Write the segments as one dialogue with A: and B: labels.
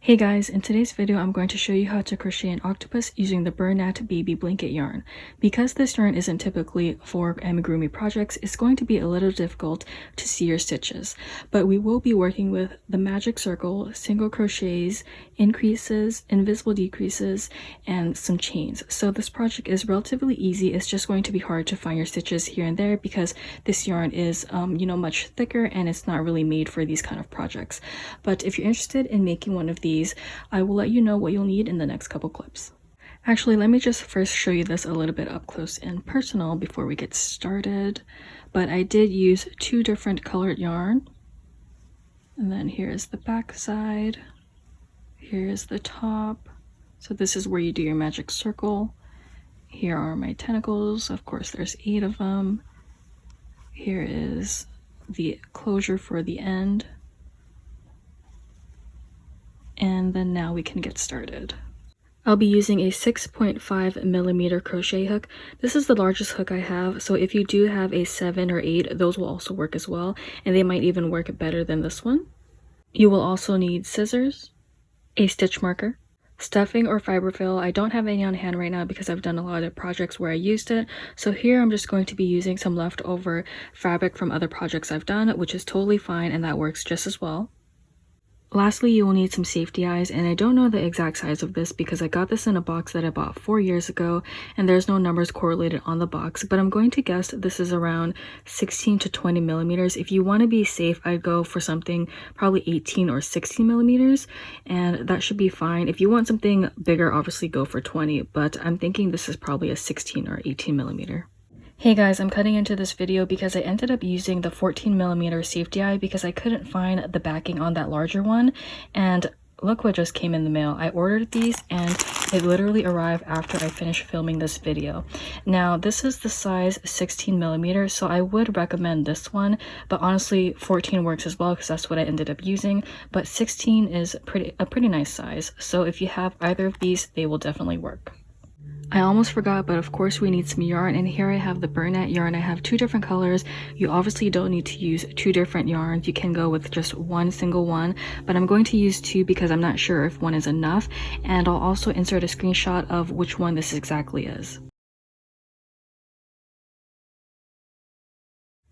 A: Hey guys, in today's video I'm going to show you how to crochet an octopus using the bernat baby blanket yarn. Because this yarn isn't typically for amigurumi projects, it's going to be a little difficult to see your stitches, but we will be working with the magic circle, single crochets, increases, invisible decreases, and some chains. So this project is relatively easy. It's just going to be hard to find your stitches here and there because this yarn is much thicker and it's not really made for these kind of projects. But if you're interested in making one of these, I will let you know what you'll need in the next couple clips. Actually, let me just first show you this a little bit up close and personal before we get started. But I did use two different colored yarn. And then here's the back side. Here's the top. So this is where you do your magic circle. Here are my tentacles. Of course, there's 8 of them. Here is the closure for the end. And then now we can get started. I'll be using a 6.5mm crochet hook. This is the largest hook I have, so if you do have a 7 or 8, those will also work as well, and they might even work better than this one. You will also need scissors, a stitch marker, stuffing or fiberfill. I don't have any on hand right now because I've done a lot of projects where I used it, so here I'm just going to be using some leftover fabric from other projects I've done, which is totally fine and that works just as well. Lastly, you will need some safety eyes, and I don't know the exact size of this because I got this in a box that I bought 4 years ago and there's no numbers correlated on the box, but I'm going to guess this is around 16 to 20 millimeters. If you want to be safe, I'd go for something probably 18 or 16 millimeters, and that should be fine. If you want something bigger, obviously go for 20, but I'm thinking this is probably a 16 or 18 millimeter. Hey guys, I'm cutting into this video because I ended up using the 14mm safety eye because I couldn't find the backing on that larger one, and look what just came in the mail. I ordered these and it literally arrived after I finished filming this video. Now this is the size 16mm, so I would recommend this one, but honestly 14 works as well because that's what I ended up using, but 16 is a pretty nice size, so if you have either of these, they will definitely work. I almost forgot, but of course we need some yarn, and here I have the bernat yarn. I have 2 different colors. You obviously don't need to use 2 different yarns. You can go with just one single one, but I'm going to use 2 because I'm not sure if one is enough, and I'll also insert a screenshot of which one this exactly is.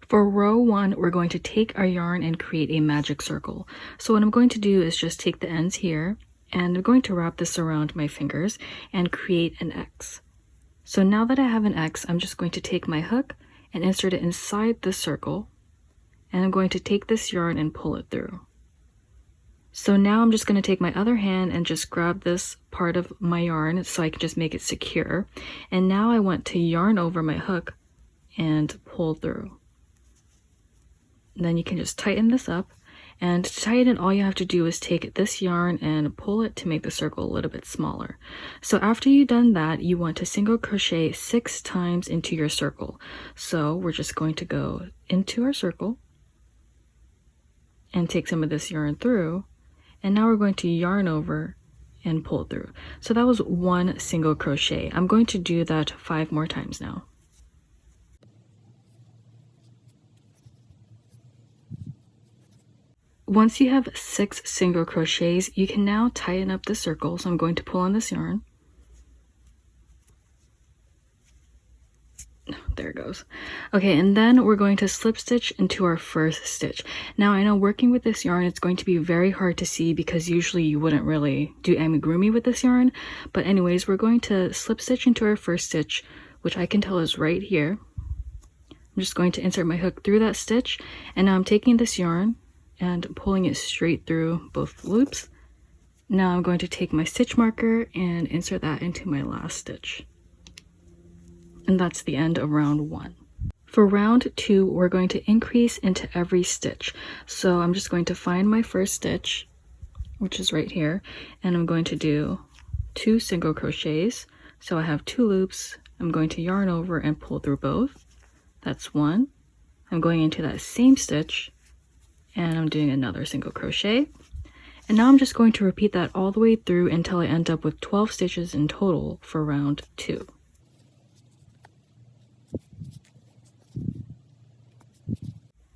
A: For row 1, we're going to take our yarn and create a magic circle. So what I'm going to do is just take the ends here, and I'm going to wrap this around my fingers and create an X. So now that I have an X, I'm just going to take my hook and insert it inside the circle, and I'm going to take this yarn and pull it through. So now I'm just going to take my other hand and just grab this part of my yarn so I can just make it secure. And now I want to yarn over my hook and pull through. And then you can just tighten this up. And to tighten, all you have to do is take this yarn and pull it to make the circle a little bit smaller. So after you've done that, you want to single crochet 6 times into your circle. So we're just going to go into our circle and take some of this yarn through, and now we're going to yarn over and pull through. So that was 1 single crochet. I'm going to do that 5 more times now. Once you have 6 single crochets, you can now tighten up the circle. So I'm going to pull on this yarn. There it goes. Okay, and then we're going to slip stitch into our first stitch. Now I know working with this yarn, it's going to be very hard to see because usually you wouldn't really do amigurumi with this yarn. But anyways, we're going to slip stitch into our first stitch, which I can tell is right here. I'm just going to insert my hook through that stitch, and now I'm taking this yarn and pulling it straight through both loops. Now I'm going to take my stitch marker and insert that into my last stitch. And that's the end of round 1. For round 2, we're going to increase into every stitch. So I'm just going to find my first stitch, which is right here, and I'm going to do 2 single crochets. So I have 2 loops. I'm going to yarn over and pull through both. That's 1. I'm going into that same stitch, and I'm doing another single crochet, and now I'm just going to repeat that all the way through until I end up with 12 stitches in total for round 2.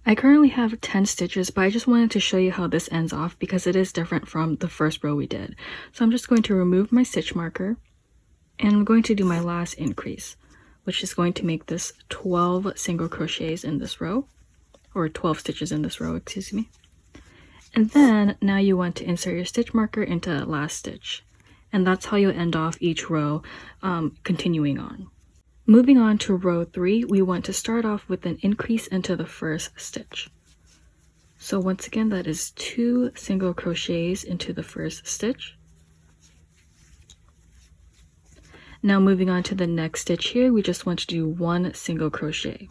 A: I currently have 10 stitches, but I just wanted to show you how this ends off because it is different from the first row we did. So I'm just going to remove my stitch marker and I'm going to do my last increase, which is going to make this 12 single crochets in this row, or 12 stitches in this row, excuse me. And then now you want to insert your stitch marker into that last stitch. And that's how you end off each row, continuing on. Moving on to row 3, we want to start off with an increase into the first stitch. So once again, that is 2 single crochets into the first stitch. Now moving on to the next stitch here, we just want to do 1 single crochet.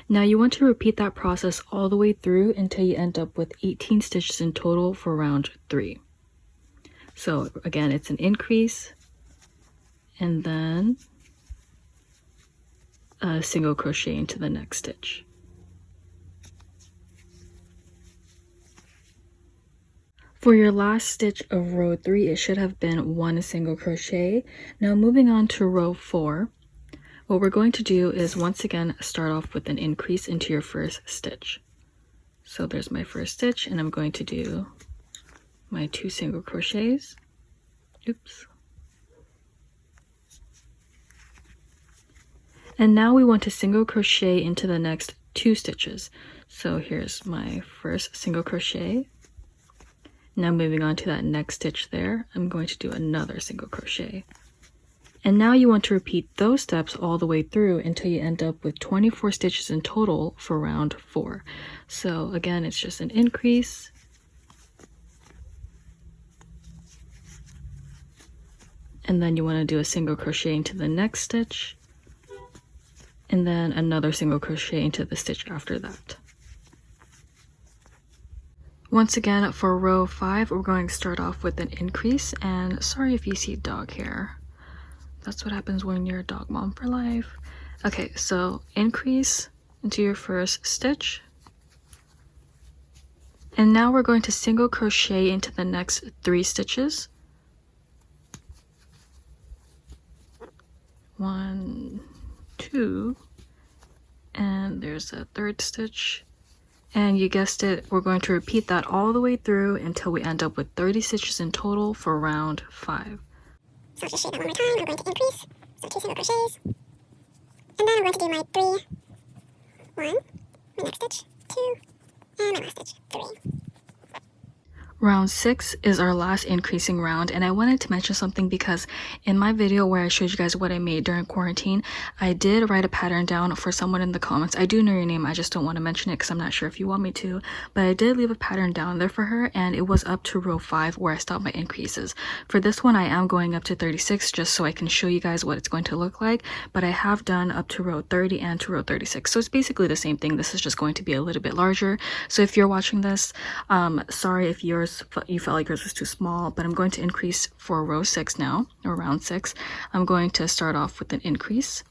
A: Now you want to repeat that process all the way through until you end up with 18 stitches in total for round 3. So again, it's an increase and then a single crochet into the next stitch. For your last stitch of row 3, it should have been 1 single crochet. Now moving on to row 4, what we're going to do is once again start off with an increase into your first stitch. So there's my first stitch and I'm going to do my 2 single crochets. Oops. And now we want to single crochet into the next 2 stitches. So here's my first single crochet. Now moving on to that next stitch there, I'm going to do another single crochet. And now you want to repeat those steps all the way through until you end up with 24 stitches in total for round 4. So again, it's just an increase. And then you want to do a single crochet into the next stitch. And then another single crochet into the stitch after that. Once again, for row 5, we're going to start off with an increase, and sorry if you see dog hair. That's what happens when you're a dog mom for life. Okay, so increase into your first stitch. And now we're going to single crochet into the next 3 stitches. 1, 2, and there's a 3rd stitch. And you guessed it, we're going to repeat that all the way through until we end up with 30 stitches in total for round 5.
B: So just show that one more time. I'm going to increase, so 2 single crochets, and then I'm going to do my 3, 1, my next stitch, 2, and my last stitch, 3.
A: Round 6 is our last increasing round, and I wanted to mention something because in my video where I showed you guys what I made during quarantine, I did write a pattern down for someone in the comments. I do know your name, I just don't want to mention it because I'm not sure if you want me to, but I did leave a pattern down there for her, and it was up to row 5 where I stopped my increases. For this one, I am going up to 36 just so I can show you guys what it's going to look like, but I have done up to row 30 and to row 36, so it's basically the same thing. This is just going to be a little bit larger. So if you're watching this, sorry if you felt like yours was too small, but I'm going to increase for row 6 now, or round 6. I'm going to start off with an increase.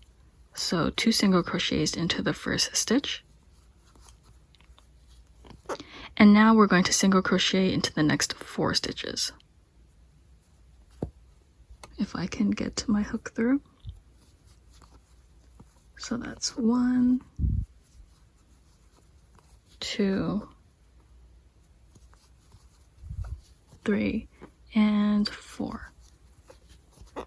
A: So 2 single crochets into the first stitch. And now we're going to single crochet into the next 4 stitches. If I can get my hook through. So that's 1, 2, 3, and 4.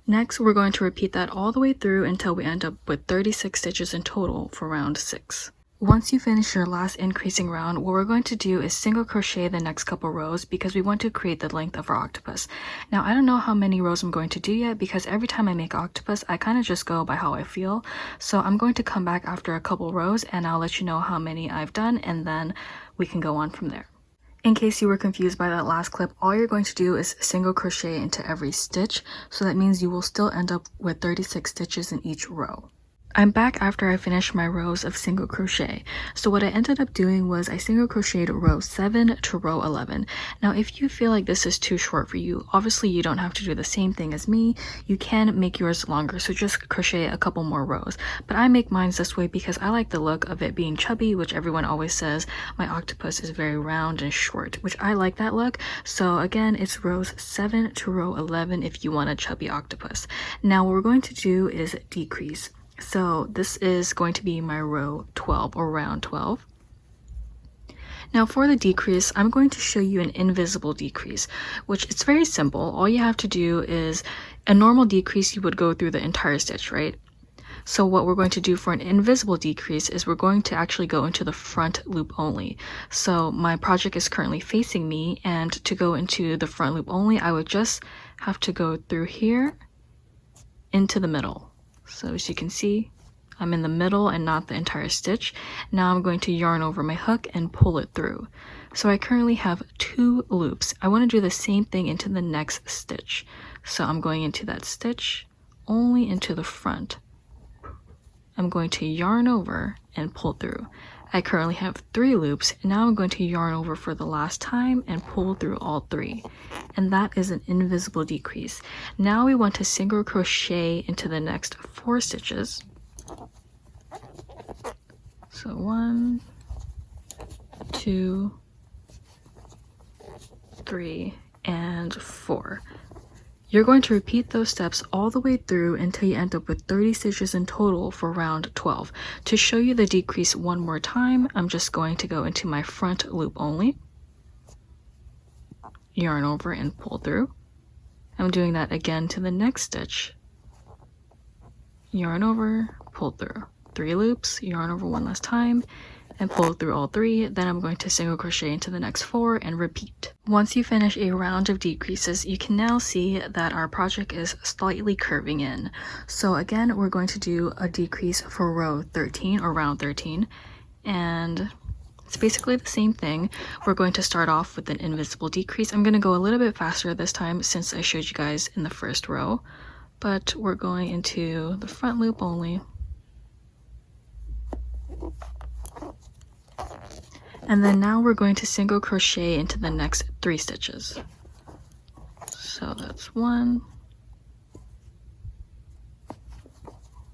A: Next, we're going to repeat that all the way through until we end up with 36 stitches in total for round 6. Once you finish your last increasing round, what we're going to do is single crochet the next couple rows because we want to create the length of our octopus. Now, I don't know how many rows I'm going to do yet because every time I make octopus, I kind of just go by how I feel. So I'm going to come back after a couple rows and I'll let you know how many I've done, and then we can go on from there. In case you were confused by that last clip, all you're going to do is single crochet into every stitch, so that means you will still end up with 36 stitches in each row. I'm back after I finished my rows of single crochet. So what I ended up doing was I single crocheted row 7 to row 11. Now if you feel like this is too short for you, obviously you don't have to do the same thing as me. You can make yours longer, so just crochet a couple more rows. But I make mine this way because I like the look of it being chubby, which everyone always says my octopus is very round and short, which I like that look. So again, it's rows 7 to row 11 if you want a chubby octopus. Now what we're going to do is decrease. So this is going to be my row 12 or round 12. Now for the decrease, I'm going to show you an invisible decrease, which it's very simple. All you have to do is a normal decrease, you would go through the entire stitch, right? So what we're going to do for an invisible decrease is we're going to actually go into the front loop only. So my project is currently facing me, and to go into the front loop only, I would just have to go through here into the middle. So as you can see, I'm in the middle and not the entire stitch. Now I'm going to yarn over my hook and pull it through. So I currently have 2 loops. I want to do the same thing into the next stitch. So I'm going into that stitch, only into the front. I'm going to yarn over and pull through. I currently have 3 loops, and now I'm going to yarn over for the last time and pull through all 3. And that is an invisible decrease. Now we want to single crochet into the next 4 stitches. So 1, 2, 3, and 4. You're going to repeat those steps all the way through until you end up with 30 stitches in total for round 12. To show you the decrease one more time, I'm just going to go into my front loop only, yarn over and pull through. I'm doing that again to the next stitch, yarn over, pull through. 3 loops, yarn over one last time, and pull through all 3. Then I'm going to single crochet into the next 4 and repeat. Once you finish a round of decreases, you can now see that our project is slightly curving in. So again, we're going to do a decrease for row 13 or round 13, and it's basically the same thing. We're going to start off with an invisible decrease. I'm going to go a little bit faster this time since I showed you guys in the first row, but we're going into the front loop only. And then now we're going to single crochet into the next 3 stitches. So that's 1,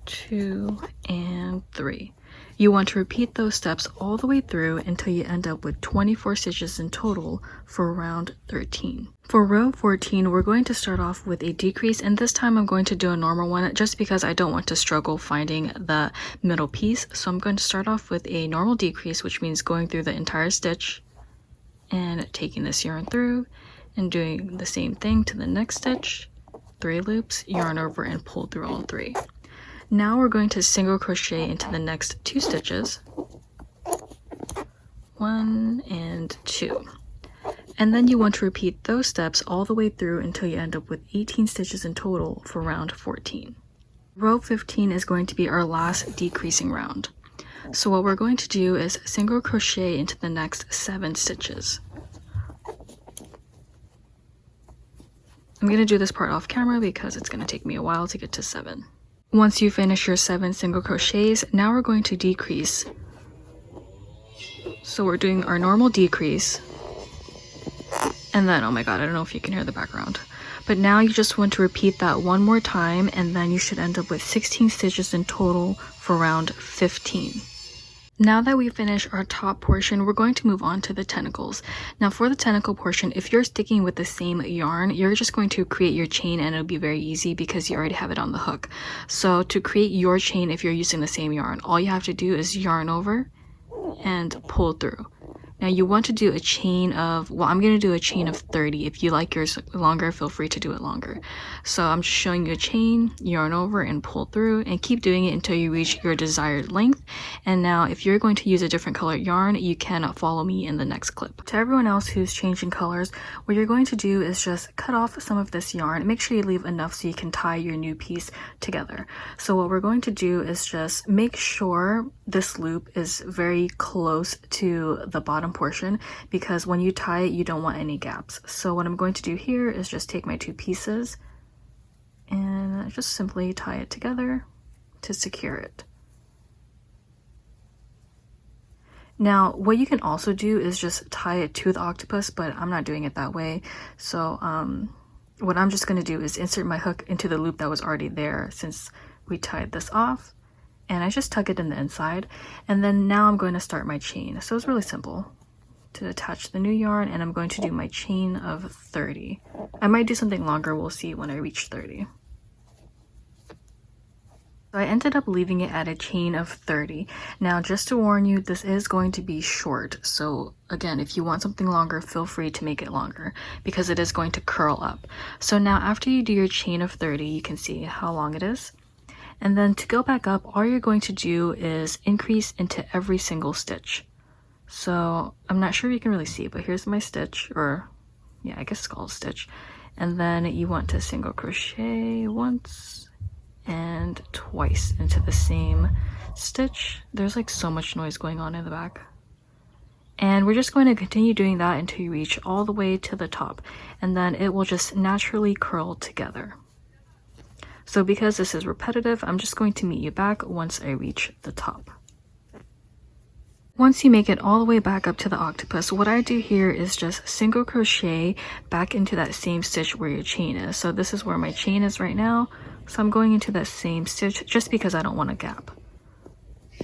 A: 2, and 3. You want to repeat those steps all the way through until you end up with 24 stitches in total for round 13. For row 14, we're going to start off with a decrease, and this time I'm going to do a normal one just because I don't want to struggle finding the middle piece. So I'm going to start off with a normal decrease, which means going through the entire stitch and taking this yarn through and doing the same thing to the next stitch, 3 loops, yarn over and pull through all 3. Now we're going to single crochet into the next 2 stitches, 1 and 2. And then you want to repeat those steps all the way through until you end up with 18 stitches in total for round 14. Row 15 is going to be our last decreasing round. So what we're going to do is single crochet into the next 7 stitches. I'm going to do this part off camera because it's going to take me a while to get to 7. Once you finish your 7 single crochets, now we're going to decrease. So we're doing our normal decrease, and then, oh my god, I don't know if you can hear the background, but now you just want to repeat that one more time, and then you should end up with 16 stitches in total for round 15. Now that we finish our top portion, we're going to move on to the tentacles. Now for the tentacle portion, if you're sticking with the same yarn, you're just going to create your chain, and it'll be very easy because you already have it on the hook. So to create your chain, if you're using the same yarn, all you have to do is yarn over and pull through. Now you want to do a chain of, well, I'm going to do a chain of 30. If you like yours longer, feel free to do it longer. So I'm just showing you a chain, yarn over and pull through, and keep doing it until you reach your desired length. And now if you're going to use a different colored yarn, you can follow me in the next clip. To everyone else who's changing colors, what you're going to do is just cut off some of this yarn. Make sure you leave enough so you can tie your new piece together. So what we're going to do is just make sure this loop is very close to the bottom portion, because when you tie it, you don't want any gaps. So what I'm going to do here is just take my 2 pieces and just simply tie it together to secure it. Now what you can also do is just tie it to the octopus, but I'm not doing it that way. So what I'm just going to do is insert my hook into the loop that was already there since we tied this off, and I just tuck it in the inside, and then now I'm going to start my chain. So it's really simple to attach the new yarn, and I'm going to do my chain of 30. I might do something longer, we'll see when I reach 30. So I ended up leaving it at a chain of 30. Now, just to warn you, this is going to be short. So again, if you want something longer, feel free to make it longer because it is going to curl up. So now after you do your chain of 30, you can see how long it is. And then to go back up, all you're going to do is increase into every single stitch. So I'm not sure if you can really see, but here's my stitch, or yeah, I guess it's called a stitch. And then you want to single crochet once and twice into the same stitch. There's like so much noise going on in the back. And we're just going to continue doing that until you reach all the way to the top, and then it will just naturally curl together. So because this is repetitive, I'm just going to meet you back once I reach the top. Once you make it all the way back up to the octopus, what I do here is just single crochet back into that same stitch where your chain is. So this is where my chain is right now. So I'm going into that same stitch just because I don't want a gap.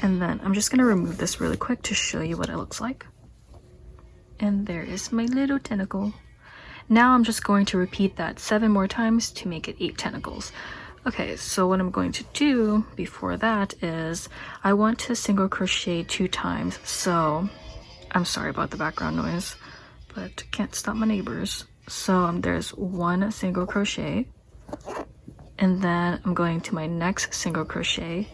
A: And then I'm just going to remove this really quick to show you what it looks like. And there is my little tentacle. Now I'm just going to repeat that 7 more times to make it 8 tentacles. Okay, so what I'm going to do before that is I want to single crochet 2 times. So I'm sorry about the background noise, but can't stop my neighbors. So there's 1 single crochet, and then I'm going to my next single crochet.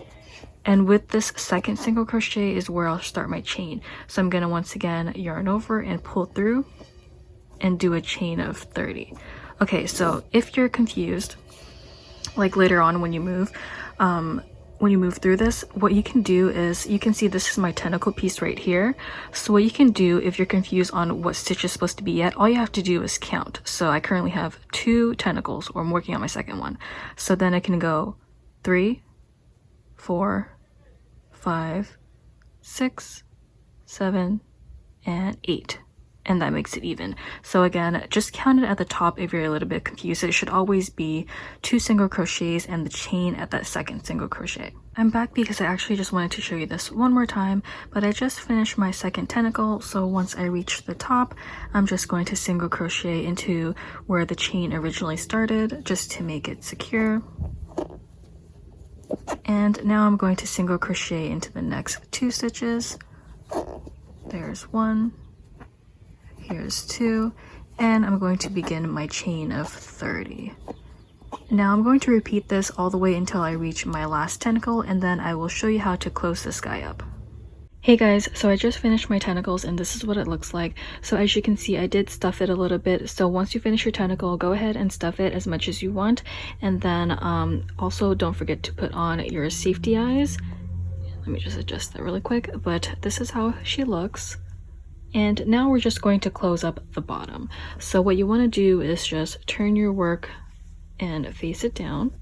A: And with this second single crochet is where I'll start my chain. So I'm going to once again yarn over and pull through and do a chain of 30. Okay, so if you're confused, like later on when you move through this, what you can do is, you can see this is my tentacle piece right here. So what you can do if you're confused on what stitch is supposed to be at, all you have to do is count. So I currently have 2 tentacles, or I'm working on my second one. So then I can go 3, 4, 5, 6, 7, and 8. And that makes it even. So again, just count it at the top if you're a little bit confused. It should always be 2 single crochets and the chain at that second single crochet. I'm back because I actually just wanted to show you this one more time, but I just finished my second tentacle. So once I reach the top, I'm just going to single crochet into where the chain originally started just to make it secure. And now I'm going to single crochet into the next 2 stitches. There's 1. Here's 2, and I'm going to begin my chain of 30. Now I'm going to repeat this all the way until I reach my last tentacle, and then I will show you how to close this guy up. Hey guys, so I just finished my tentacles and this is what it looks like. So as you can see, I did stuff it a little bit. So once you finish your tentacle, go ahead and stuff it as much as you want. And then also don't forget to put on your safety eyes. Let me just adjust that really quick, but this is how she looks. And now we're just going to close up the bottom. So what you want to do is just turn your work and face it down.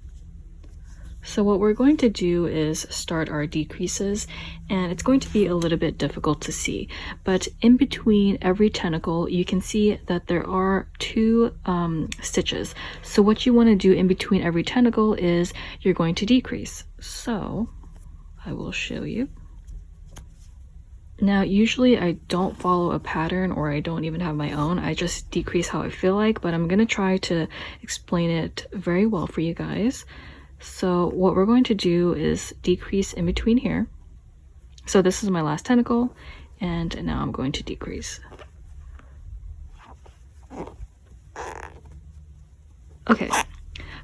A: So what we're going to do is start our decreases, and it's going to be a little bit difficult to see, but in between every tentacle you can see that there are 2 stitches. So what you want to do in between every tentacle is you're going to decrease. So I will show you. Now, usually I don't follow a pattern, or I don't even have my own. I just decrease how I feel like, but I'm going to try to explain it very well for you guys. So what we're going to do is decrease in between here. So this is my last tentacle, and now I'm going to decrease. Okay.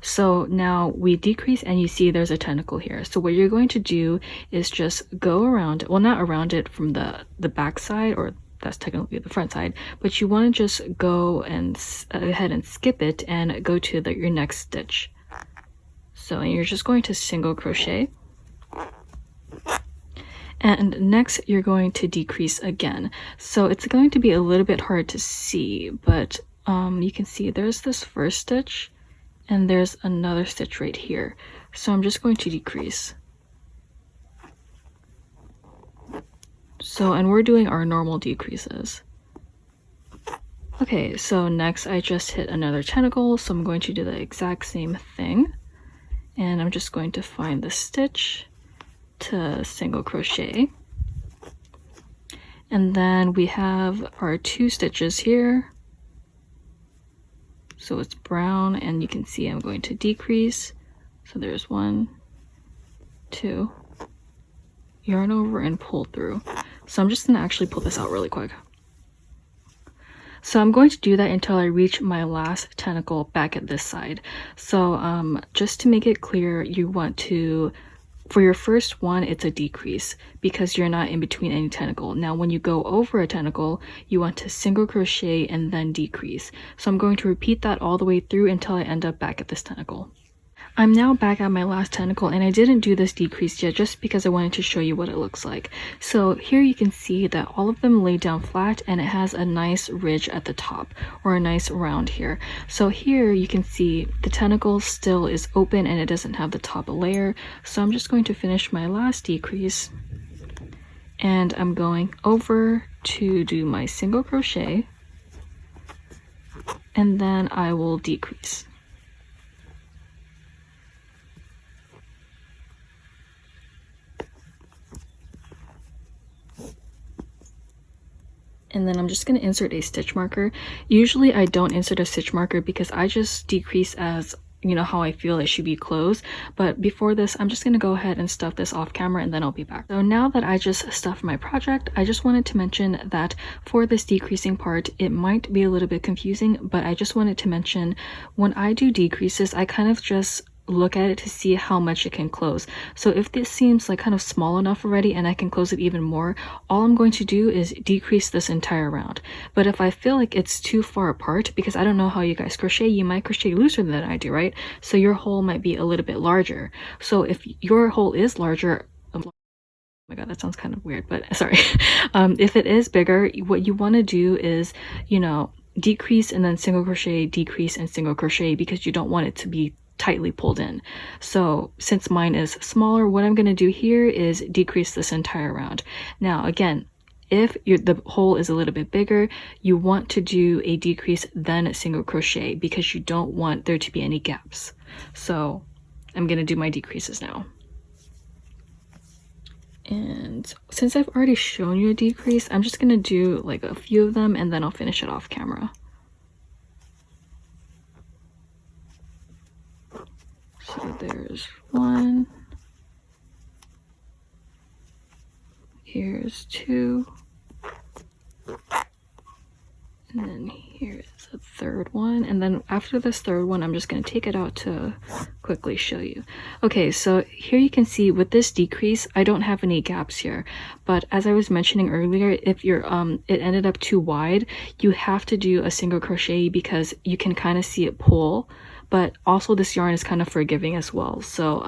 A: So now we decrease and you see there's a tentacle here. So what you're going to do is just go around, well, not around it from the back side, or that's technically the front side, but you want to just go and ahead and skip it and go to your next stitch. So you're just going to single crochet. And next you're going to decrease again. So it's going to be a little bit hard to see, but you can see there's this first stitch and there's another stitch right here. So I'm just going to decrease. So, and we're doing our normal decreases. Okay, so next I just hit another tentacle, so I'm going to do the exact same thing. And I'm just going to find the stitch to single crochet. And then we have our 2 stitches here. So it's brown, and you can see I'm going to decrease. So there's 1 2, yarn over and pull through. So I'm just going to actually pull this out really quick. So I'm going to do that until I reach my last tentacle back at this side. So just to make it clear, you want to, for your first one, it's a decrease because you're not in between any tentacle. Now when you go over a tentacle, you want to single crochet and then decrease. So I'm going to repeat that all the way through until I end up back at this tentacle. I'm now back at my last tentacle, and I didn't do this decrease yet just because I wanted to show you what it looks like. So here you can see that all of them lay down flat and it has a nice ridge at the top, or a nice round here. So here you can see the tentacle still is open and it doesn't have the top layer. So I'm just going to finish my last decrease, and I'm going over to do my single crochet, and then I will decrease. And then I'm just going to insert a stitch marker. Usually I don't insert a stitch marker because I just decrease as, you know, how I feel it should be closed. But before this, I'm just going to go ahead and stuff this off camera, and then I'll be back. So now that I just stuffed my project, I just wanted to mention that for this decreasing part, it might be a little bit confusing, but I just wanted to mention when I do decreases, I kind of just look at it to see how much it can close. So if this seems like kind of small enough already and I can close it even more, all I'm going to do is decrease this entire round. But if I feel like it's too far apart, because I don't know how you guys crochet, you might crochet looser than I do, right? So your hole might be a little bit larger. So if your hole is larger, oh my god, that sounds kind of weird, but sorry. If it is bigger, what you want to do is, you know, decrease and then single crochet, decrease and single crochet, because you don't want it to be tightly pulled in. So since mine is smaller, what I'm going to do here is decrease this entire round. Now again, if the hole is a little bit bigger, you want to do a decrease then a single crochet because you don't want there to be any gaps. So I'm going to do my decreases now. And since I've already shown you a decrease, I'm just going to do like a few of them and then I'll finish it off camera. So there's one, here's 2, and then here's a third one, and then after this third one I'm just going to take it out to quickly show you. Okay, so here you can see with this decrease I don't have any gaps here, but as I was mentioning earlier, if you're it ended up too wide, you have to do a single crochet because you can kind of see it pull. But also this yarn is kind of forgiving as well. So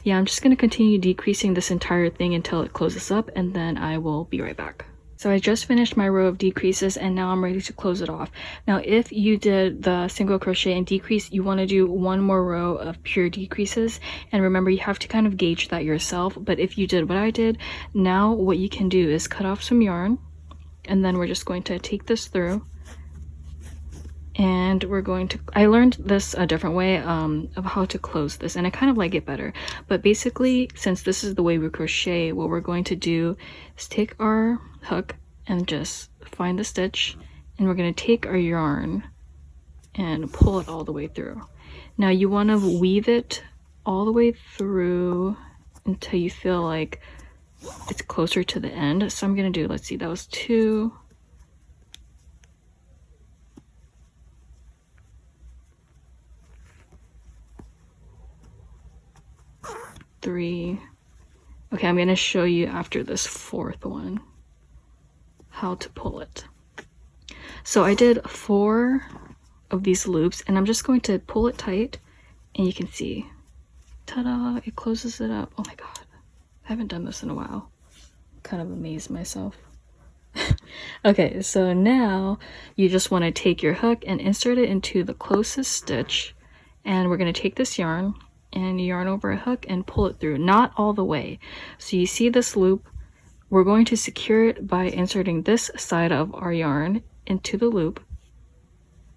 A: yeah, I'm just going to continue decreasing this entire thing until it closes up, and then I will be right back. So I just finished my row of decreases and now I'm ready to close it off. Now if you did the single crochet and decrease, you want to do one more row of pure decreases, and remember you have to kind of gauge that yourself. But if you did what I did, now what you can do is cut off some yarn, and then we're just going to take this through. And we're going to, I learned this a different way of how to close this, and I kind of like it better. But basically, since this is the way we crochet, what we're going to do is take our hook and just find the stitch, and we're going to take our yarn and pull it all the way through. Now you want to weave it all the way through until you feel like it's closer to the end. So I'm going to do, let's see, that was 2, 3. Okay, I'm going to show you after this 4th one how to pull it. So I did 4 of these loops, and I'm just going to pull it tight, and you can see, ta-da, it closes it up. Oh my god, I haven't done this in a while. I'm kind of amazed myself. Okay, so now you just want to take your hook and insert it into the closest stitch, and we're going to take this yarn and yarn over a hook and pull it through, not all the way. So you see this loop, we're going to secure it by inserting this side of our yarn into the loop.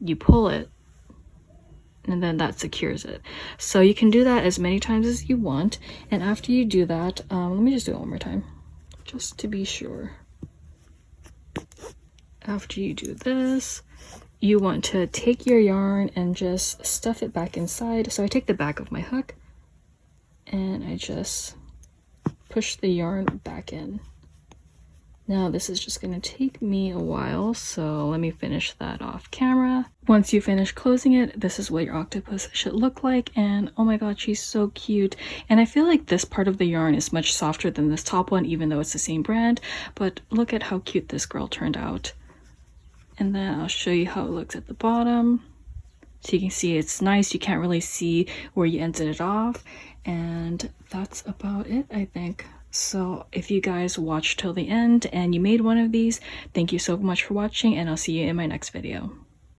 A: You pull it, and then that secures it. So you can do that as many times as you want, and after you do that, let me just do it one more time just to be sure. After you do this, you want to take your yarn and just stuff it back inside. So I take the back of my hook and I just push the yarn back in. Now this is just going to take me a while, so let me finish that off camera. Once you finish closing it, this is what your octopus should look like, and oh my god, she's so cute. And I feel like this part of the yarn is much softer than this top one, even though it's the same brand, but look at how cute this girl turned out. And then I'll show you how it looks at the bottom. So you can see it's nice, you can't really see where you ended it off, and that's about it, I think. So if you guys watched till the end and you made one of these, thank you so much for watching, and I'll see you in my next video.